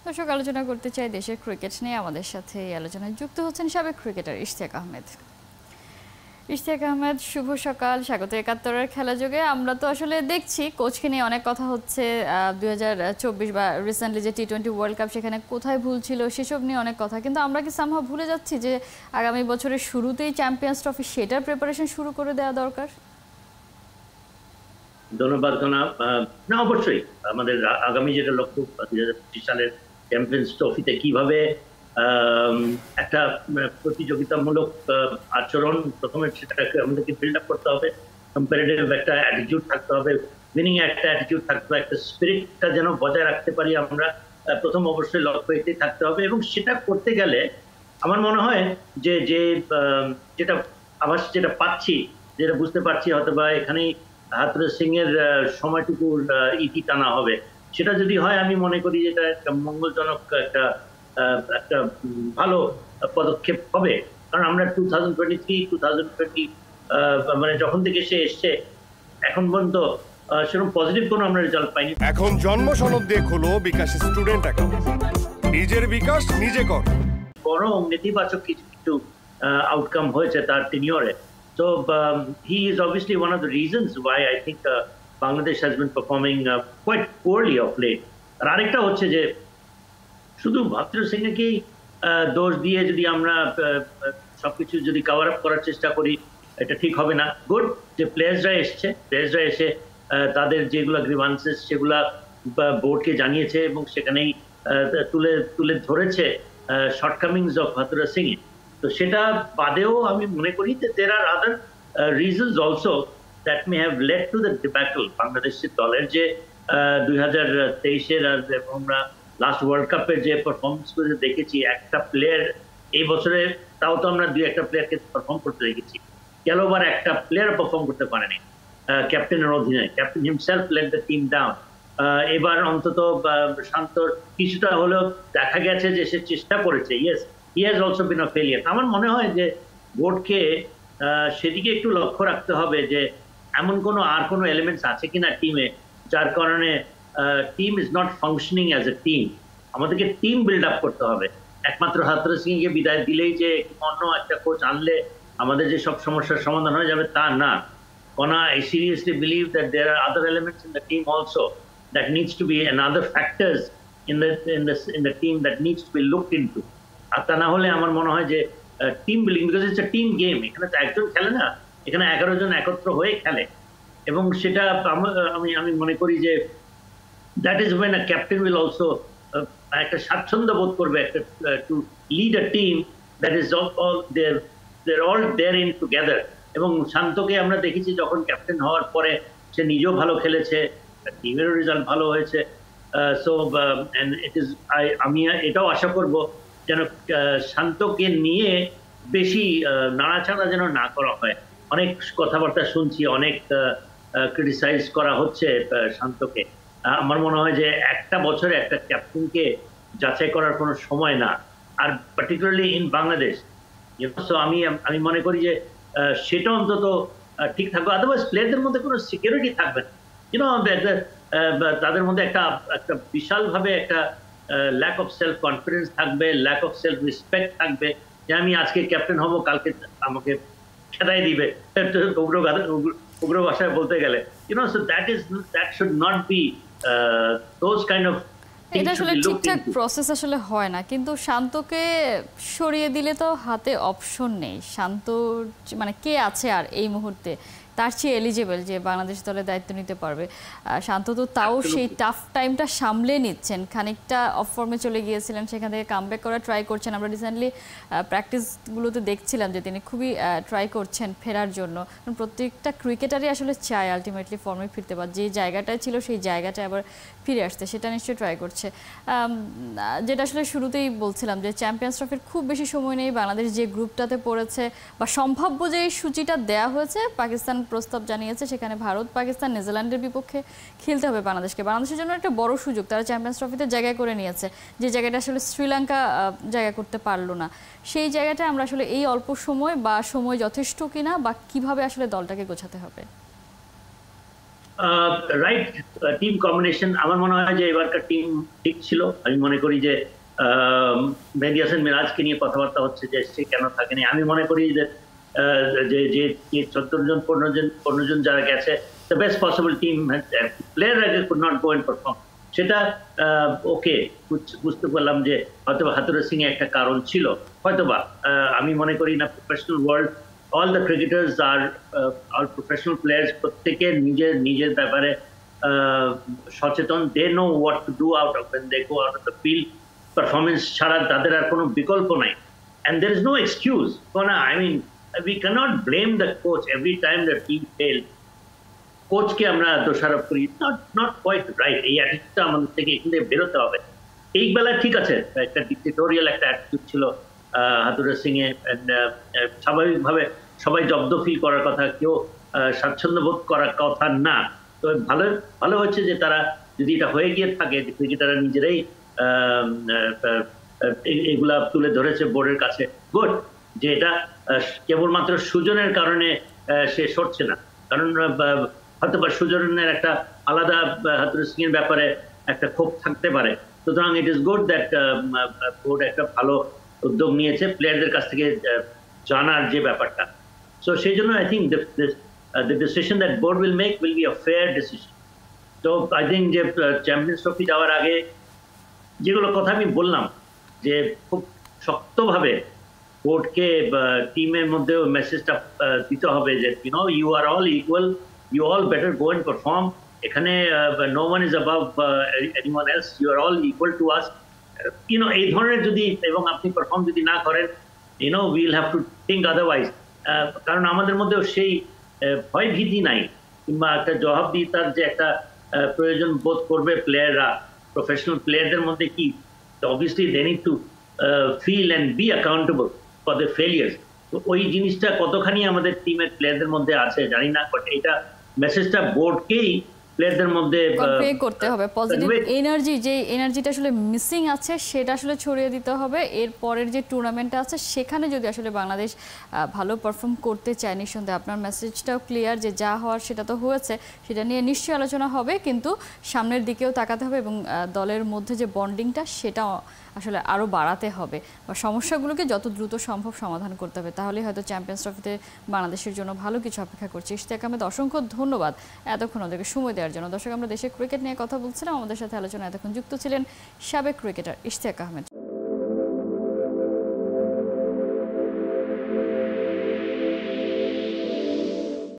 দর্শক, আলোচনা করতে চাই দেশের ক্রিকেট নিয়ে। আমাদের সাথে এই আলোচনায় যুক্ত হচ্ছেন সাবেক ক্রিকেটার ইশতিয়াক আহমেদ। ইশতিয়াক আহমেদ, শুভ সকাল, স্বাগত একাত্তরের খেলা যোগে। আমরা তো আসলে দেখছি কোচকে নিয়ে অনেক কথা হচ্ছে, 2024 বা রিসেন্টলি যে টি-20 ওয়ার্ল্ড কাপ সেখানে কোথায় ভুল ছিল সেসব নিয়ে অনেক কথা, কিন্তু আমরা কি সামহাও ভুলে যাচ্ছি যে আগামী বছরের শুরুতেই চ্যাম্পিয়ন্স ট্রফি সেটার প্রিপারেশন শুরু করে দেওয়া দরকার? ধন্যবাদ জনাব। না, অবশ্যই আমাদের আগামী যেটা লক্ষ্য 2025 সালের চ্যাম্পিয়ন্স ট্রফিতে কিভাবে একটা প্রতিযোগিতামূলক আচরণ, প্রথমে সেটাকে আমাদেরকে বিল্ড আপ করতে হবে, কম্পারেটিভ একটা অ্যাটিটিউড থাকতে হবে, উইনিং একটা অ্যাটিটিউড থাকতে হবে, একটা স্পিরিটটা যেন বজায় রাখতে পারি আমরা, প্রথম অবশ্যই লক্ষ্য এটাই থাকতে হবে। এবং সেটা করতে গেলে আমার মনে হয় যে যে যেটা আবার যেটা পাচ্ছি, যেটা বুঝতে পারছি, হয়তো বা এখানেই হাথুরুস সিং এর সময়টুকুর ইতি টানা হবে। সেটা যদি হয়, আমি মনে করি যে এটা একটা মঙ্গলজনক একটা একটা ভালো পদক্ষেপ হবে। কারণ আমরা 2023-2020 মানে যখন থেকে সে এসছে এখন পর্যন্ত সেরকম পজিটিভ কোনো আমরা রেজাল্ট পাইনি। এখন জন্ম সনদ দিয়ে খোলো বিকাশ স্টুডেন্ট অ্যাকাউন্ট, নিজের বিকাশ নিজে কর। বরং নেতিবাচক কিছু কিছু আউটকাম হয়েছে তার টেনিয়রে। So he is obviously one of the reasons why I think Bangladesh has been performing quite poorly of late. আর আরেকটা হচ্ছে যে শুধু হাথুরুস সিং একেই দোষ দিয়ে যদি আমরা সবকিছু যদি কভার আপ করার চেষ্টা করি, এটা ঠিক হবে না। গুড যে প্লেয়ার্সরা এসে তাদের যেগুলো গ্রিভান্সেস সেগুলা বোর্ডকে জানিয়েছে এবং সেখানেই তুলে ধরেছে শর্টকামিংস অফ হাথুরুস সিং। তো সেটা বাদেও আমি মনে করি যে there are other reasons also that may have led to the debacle বাংলাদেশের দলের, যে 2023-এর আমরা লাস্ট ওয়ার্ল্ড কাপের যে পারফরমেন্স গুলো দেখেছি, একটা প্লেয়ার এই বছরে তাও তো আমরা 2-1টা প্লেয়ারকে পারফর্ম করতে দেখেছি, গেলবার একটা প্লেয়ার পারফর্ম করতে পারেনি ক্যাপ্টেনের অধীনে। Captain himself let the team down. এবার অন্তত শান্তর কিছুটা হলেও দেখা গেছে যে সে চেষ্টা করেছে। Yes, he has also been a failure. আমার মনে হয় যে বোর্ডকে সেদিকে একটু লক্ষ্য রাখতে হবে যে এমন আর কোনো এলিমেন্টস আছে কিনা টিমে যার কারণে team is not functioning as a team. আমাদেরকে টিম বিল্ড আপ করতে হবে। একমাত্র হাথুরুস সিং কে বিদায় দিলেই যে অন্য একটা কোচ আনলে আমাদের যে সব সমস্যার সমাধান হয়ে যাবে তা না। I seriously believe that there are other elements in the team also that needs to be, and other factors in the team that needs to be looked into. আর তা না হলে আমার মনে হয় যে team building, because it's a team game, এখানে তো একজন খেলে না, এখানে 11 জন একত্র হয়ে খেলে। এবং সেটা আমি মনে করি যে that is when a captain will also একটা স্বাচ্ছন্দ্য বোধ করবে একটা to lead a team that is all there all there in together. এবং শান্তকে আমরা দেখেছি যখন ক্যাপ্টেন হওয়ার পরে সে নিজেও ভালো খেলেছে, টিমেরও রেজাল্ট ভালো হয়েছে। সো ইট ইজ আমি এটাও আশা করব যেন শান্তকে নিয়ে বেশি নাড়াচাড়া যেন না করা হয়। অনেক কথাবার্তা শুনছি, অনেক ক্রিটিসাইজ করা হচ্ছে শান্তকে। আমার মনে হয় যে একটা বছরে একটা ক্যাপ্টেনকে যাচাই করার কোনো সময় না, আর পার্টিকুলারলি ইন বাংলাদেশ। সো আমি মনে করি যে সেটা অন্তত ঠিক থাকবে, আদারওয়াইজ প্লেয়ারদের মধ্যে কোনো সিকিউরিটি থাকবে না। তাদের মধ্যে একটা বিশালভাবে একটা ল্যাক অফ সেলফ কনফিডেন্স থাকবে, ল্যাক অফ সেলফ রেসপেক্ট থাকবে, যে আমি আজকে ক্যাপ্টেন হব, কালকে আমাকে খেদাই দিবে, উগ্র ভাষায় বলতে গেলে। So that should not be those kind of. এটা আসলে ঠিকঠাক প্রসেস আসলে হয় না, কিন্তু শান্তকে সরিয়ে দিলে তো হাতে অপশন নেই। শান্ত মানে কে আছে আর এই মুহূর্তে তার চেয়ে এলিজেবল যে বাংলাদেশ দলের দায়িত্ব নিতে পারবে? শান্ত তো তাও সেই টাফ টাইমটা সামলে নিচ্ছেন। খানিকটা অফ ফর্মে চলে গিয়েছিলেন, সেখান থেকে কামব্যাক করার ট্রাই করছেন। আমরা রিসেন্টলি প্র্যাকটিসগুলোতে দেখছিলাম যে তিনি খুবই ট্রাই করছেন ফেরার জন্য। প্রত্যেকটা ক্রিকেটারই আসলে চায় আলটিমেটলি ফর্মে ফিরতে, বা যে জায়গাটায় ছিল সেই জায়গাটায় আবার ফিরে আসতে, সেটা নিশ্চয়ই ট্রাই করছে। যেটা আসলে শুরুতেই বলছিলাম যে চ্যাম্পিয়ন্স ট্রফির খুব বেশি সময় নেই। বাংলাদেশ যে গ্রুপটাতে পড়েছে বা সম্ভাব্য যে সূচিটা দেওয়া হয়েছে, পাকিস্তান প্রস্তাব জানিয়েছে, সেখানে ভারত, পাকিস্তান, নিউজিল্যান্ডের বিপক্ষে খেলতে হবে বাংলাদেশকে। বাংলাদেশের জন্য একটা বড় সুযোগ, তারা চ্যাম্পিয়ন্স ট্রফিতে জায়গা করে নিয়েছে, যে জায়গাটা আসলে শ্রীলঙ্কা জায়গা করতে পারলো না। সেই জায়গাটা আমরা আসলে এই অল্প সময় বা সময় যথেষ্ট কিনা, বা কিভাবে আসলে দলটাকে গোছাতে হবে? Right team combination. আমার মনে হয় যে এবারকার টিম ঠিক ছিল। আমি মনে করি যে মেহেদী হাসান মিরাজকে নিয়ে কথাবার্তা হচ্ছে যে সে কেন থাকেনি। আমি মনে করি যে যে যে 14 জন 15 জন যারা গেছে, দ্য বেস্ট পসিবল টিম, প্লেয়াররা could not go and perform, সেটা ওকে বুঝতে পারলাম যে হয়তো হাতুরুর সিং এ একটা কারণ ছিল হয়তোবা। আমি মনে করি না professional world, all the cricketers are all professional players, প্রত্যেকে নিজের নিজের ব্যাপারে সচেতন। they know what to do out of when they go out of the field. Performance ছাড়া তাদের আর কোনো বিকল্প নাই, and there is no excuse. I mean, we cannot blame the coach every time the team failed. কোচকে আমরা দোষারোপ করি, not quite right. এই অ্যাটিটিউডটা আমাদের থেকে এখান থেকে বেরোতে হবে। এই বেলা ঠিক আছে, একটা ডিক্টেটোরিয়াল একটা অ্যাটিটিউড ছিল হাতুরুর সিং এ। স্বাভাবিকভাবে সবাই জব্দ ফিল করার কথা, কেউ স্বাচ্ছন্দ্য বোধ করার কথা না। তো ভালো হচ্ছে যে তারা যদি এটা হয়ে গিয়ে থাকে, ক্রিকেটাররা নিজেরাই এগুলা তুলে ধরেছে বোর্ডের কাছে, গুড। যে এটা কেবলমাত্র সুজনের কারণে সে সরছে না, কারণ হয়তো বা সুজনের একটা আলাদা হাতুরুর সিং এর ব্যাপারে একটা ক্ষোভ থাকতে পারে। সুতরাং it is good that board একটা ভালো উদ্যোগ নিয়েছে প্লেয়ারদের কাছ থেকে জানার যে ব্যাপারটা। সো সেই জন্য I think the decision that board will make will be a fair decision. তো আই থিঙ্ক যে চ্যাম্পিয়ন্স ট্রফি যাওয়ার আগে যেগুলো কথা আমি বললাম, যে খুব শক্তভাবে বোর্ডকে টিমের মধ্যে মেসেজটা দিতে হবে যে you are all equal, you all better go and perform. এখানে no one is above anyone else, you are all equal to us. এই ধরনের যদি, এবং আপনি পারফর্ম যদি না করেন, will have to think otherwise. কারণ আমাদের মধ্যেও সেই ভয় ভীতি নাই, কিংবা একটা জবাবদিহিতার যে একটা প্রয়োজন বোধ করবে প্লেয়াররা, প্রফেশনাল প্লেয়ারদের মধ্যে কি, obviously they need to feel and be accountable for the failures. তো ওই জিনিসটা কতখানি আমাদের টিমের প্লেয়ারদের মধ্যে আছে জানি না, বাট এটা মেসেজটা বোর্ডকেই প্লেয়ারদের মধ্যে কনভে করতে হবে। পজিটিভ এনার্জি, যে এনার্জিটা আসলে মিসিং আছে সেটা আসলে ছড়িয়ে দিতে হবে। এর পরের যে টুর্নামেন্টটা আছে সেখানে যদি আসলে বাংলাদেশ ভালো পারফর্ম করতে চায়, নিঃসন্দেহে আপনার মেসেজটাও ক্লিয়ার যে যা হওয়ার সেটা তো হয়েছে, সেটা নিয়ে নিশ্চয়ই আলোচনা হবে, কিন্তু সামনের দিকেও তাকাতে হবে এবং দলের মধ্যে যে বন্ডিংটা সেটা আসলে আরও বাড়াতে হবে, বা সমস্যাগুলোকে যত দ্রুত সম্ভব সমাধান করতে হবে। তাহলে হয়তো চ্যাম্পিয়ন্স ট্রফিতে বাংলাদেশের জন্য ভালো কিছু অপেক্ষা করছে। ইশতিয়াক আহমেদ, অসংখ্য ধন্যবাদ এতক্ষণ ওদেরকে সময় দেওয়ার জন্য। দর্শক, আমরা দেশের ক্রিকেট নিয়ে কথা বলছিলাম, আমাদের সাথে আলোচনা এতক্ষণ যুক্ত ছিলেন সাবেক ক্রিকেটার ইশতিয়াক আহমেদ।